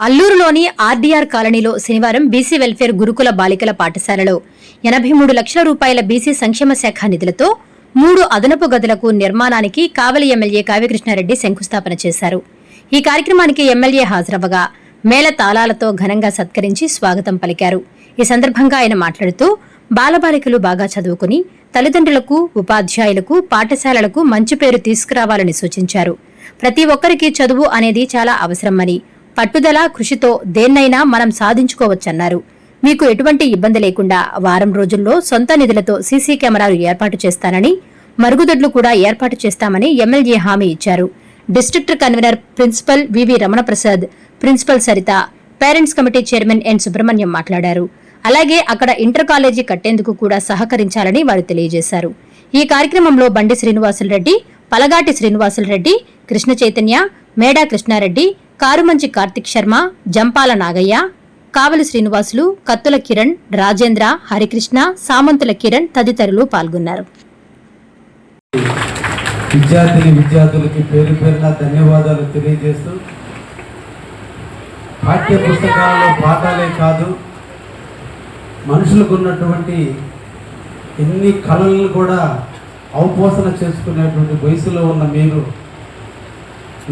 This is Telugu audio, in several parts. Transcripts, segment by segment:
అల్లూరులోని ఆర్డీఆర్ కాలనీలో శనివారం బీసీ వెల్ఫేర్ గురుకుల బాలికల పాఠశాలలో 83 లక్షల రూపాయల బీసీ సంక్షేమ శాఖ నిధులతో 3 అదనపు గదులకు నిర్మాణానికి కావలి ఎమ్మెల్యే కావ్యకృష్ణారెడ్డి శంకుస్థాపన చేశారు. ఈ కార్యక్రమానికి ఎమ్మెల్యే హాజరవ్వగా మేళ తాళాలతో ఘనంగా సత్కరించి స్వాగతం పలికారు. ఈ సందర్భంగా ఆయన మాట్లాడుతూ బాలబాలికలు బాగా చదువుకుని తల్లిదండ్రులకు, ఉపాధ్యాయులకు, పాఠశాలలకు మంచి పేరు తీసుకురావాలని సూచించారు. ప్రతి ఒక్కరికి చదువు అనేది చాలా అవసరమని, పట్టుదల, కృషితో దేన్నైనా మనం సాధించుకోవచ్చన్నారు. మీకు ఎటువంటి ఇబ్బంది లేకుండా వారం రోజుల్లో సొంత నిధులతో సీసీ కెమెరాలు ఏర్పాటు చేస్తానని, మరుగుదొడ్లు కూడా ఏర్పాటు చేస్తామని ఎమ్మెల్యే హామీ ఇచ్చారు. District convener principal V V Ramanaprasad, principal Saritha, parents committee chairman N Subrahmanyam మాట్లాడారు. అలాగే అక్కడ ఇంటర్ కాలేజీ కట్టేందుకు కూడా సహకరించాలని వారు తెలియజేశారు. ఈ కార్యక్రమంలో బండి శ్రీనివాసులరెడ్డి, పలగాటి శ్రీనివాసులరెడ్డి, కృష్ణ చైతన్య, మేడా కృష్ణారెడ్డి, కారుమంచి కార్తిక్ శర్మ, జంపాల నాగయ్య, కావలి శ్రీనివాసులు, కత్తుల కిరణ్, రాజేంద్ర, హరికృష్ణ, సామంతుల కిరణ్ తదితరులు పాల్గొన్నారు. విద్యార్థులకి పేరు పేరున ధన్యవాదాలు తెలియజేస్తూ, పాఠ్య పుస్తకాలలో పాఠాలే కాదు, మనుషులకు ఉన్నటువంటి ఎన్ని కళలను కూడా అవపోసన చేసుకునేటువంటి వయసులో ఉన్న మీరు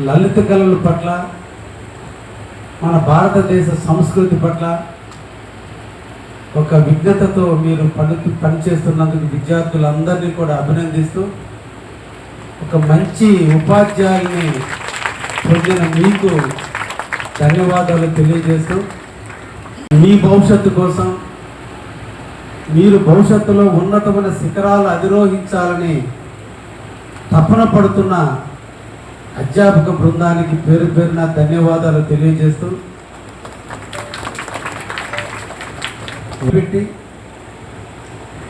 లలిత కళల పట్ల, మన భారతదేశ సంస్కృతి పట్ల ఒక విజ్ఞతతో మీరు పనిచేస్తున్నందుకు విద్యార్థులందరినీ కూడా అభినందిస్తూ, ఒక మంచి ఉపాధ్యాయుని పొందిన మీకు ధన్యవాదాలు తెలియజేస్తూ, మీ భవిష్యత్తు కోసం, మీరు భవిష్యత్తులో ఉన్నతమైన శిఖరాలు అధిరోహించాలని తపన పడుతున్న అధ్యాపక బృందానికి పేరు పేరున ధన్యవాదాలు తెలియజేస్తూ,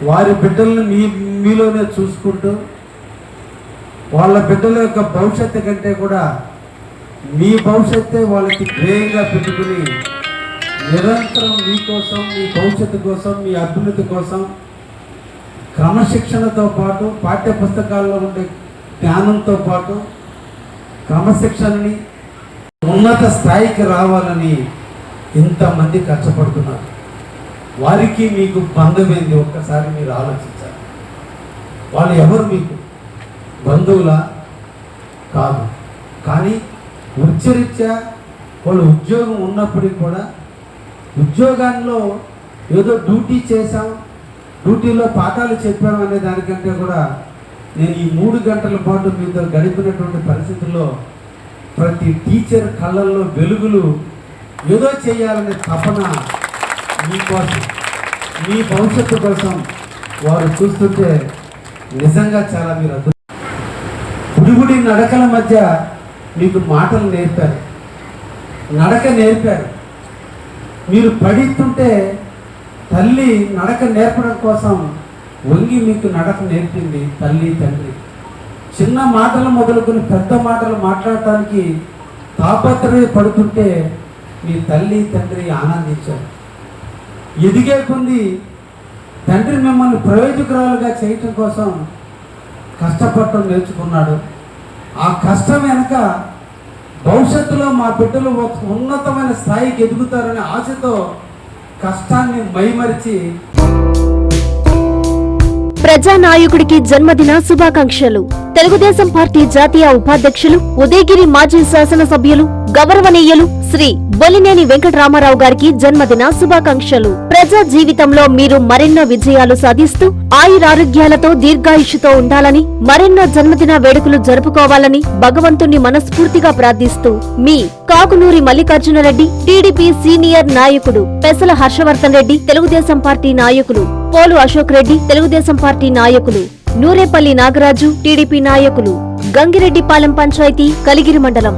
వారి బిడ్డలను మీలోనే చూసుకుంటూ, వాళ్ళ బిడ్డల యొక్క భవిష్యత్తు కంటే కూడా మీ భవిష్యత్తే వాళ్ళకి ధ్యేయంగా పెట్టుకుని నిరంతరం మీకోసం, మీ భవిష్యత్తు కోసం, మీ అభ్యున్నతి కోసం క్రమశిక్షణతో పాటు, పాఠ్య పుస్తకాల్లో ఉండే జ్ఞానంతో పాటు క్రమశిక్షణని ఉన్నత స్థాయికి రావాలని ఇంతమంది కష్టపడుతున్నారు. వారికి మీకు బంధువేంది ఒక్కసారి మీరు ఆలోచించాలి. వాళ్ళు ఎవరు? మీకు బంధువులా? కాదు. కానీ వృత్తిరీత్యా వాళ్ళు ఉద్యోగం ఉన్నప్పటికీ కూడా, ఉద్యోగాల్లో ఏదో డ్యూటీ చేశాం, డ్యూటీలో పాఠాలు చెప్పాం అనే దానికంటే కూడా, నేను ఈ 3 గంటల పాటు మీతో గడిపినటువంటి పరిస్థితుల్లో ప్రతి టీచర్ కళ్ళల్లో వెలుగులు, ఏదో చేయాలనే తపన మీకోసం, మీ భవిష్యత్తు కోసం వారు చూస్తుంటే నిజంగా చాలా మీరు గుడిగుడి నడకల మధ్య మీకు మాటలు నేర్పారు, నడక నేర్పారు. మీరు పడిస్తుంటే తల్లి నడక నేర్పడం కోసం వంగి మీకు నడక నేర్పింది తల్లి, తండ్రి. చిన్న మాటలు మొదలుకొని పెద్ద మాటలు మాట్లాడటానికి తాపత్రయ పడుతుంటే మీ తల్లి, తండ్రి ఆనందించారు. ఎదిగే కొంది తండ్రి మిమ్మల్ని ప్రయోజకురాలుగా చేయటం కోసం కష్టపడటం నేర్చుకున్నాడు. ఆ కష్టం వెనక భవిష్యత్తులో మా బిడ్డలు ఒక ఉన్నతమైన స్థాయికి ఎదుగుతారనే ఆశతో కష్టాన్ని మైమరిచి. ప్రజానాయకుడికి జన్మదిన శుభాకాంక్షలు. తెలుగుదేశం పార్టీ జాతీయ ఉపాధ్యక్షులు, ఉదయగిరి మాజీ శాసనసభ్యులు, గౌరవనీయులు శ్రీ బొలినేని వెంకటరామారావు గారికి జన్మదిన శుభాకాంక్షలు. ప్రజా జీవితంలో మీరు మరెన్నో విజయాలు సాధిస్తూ ఆయురారోగ్యాలతో దీర్ఘాయుష్యుతో ఉండాలని, మరెన్నో జన్మదిన వేడుకలు జరుపుకోవాలని భగవంతుణ్ణి మనస్ఫూర్తిగా ప్రార్థిస్తూ మీ కాకునూరి మల్లికార్జునరెడ్డి, టీడీపీ సీనియర్ నాయకుడు, పెసల హర్షవర్ధన్ రెడ్డి, తెలుగుదేశం పార్టీ నాయకులు, పోలు అశోక్ రెడ్డి, తెలుగుదేశం పార్టీ నాయకులు, నూరేపల్లి నాగరాజు, టీడీపీ నాయకులు, గంగిరెడ్డిపాలెం పంచాయతీ, కలిగిరి మండలం.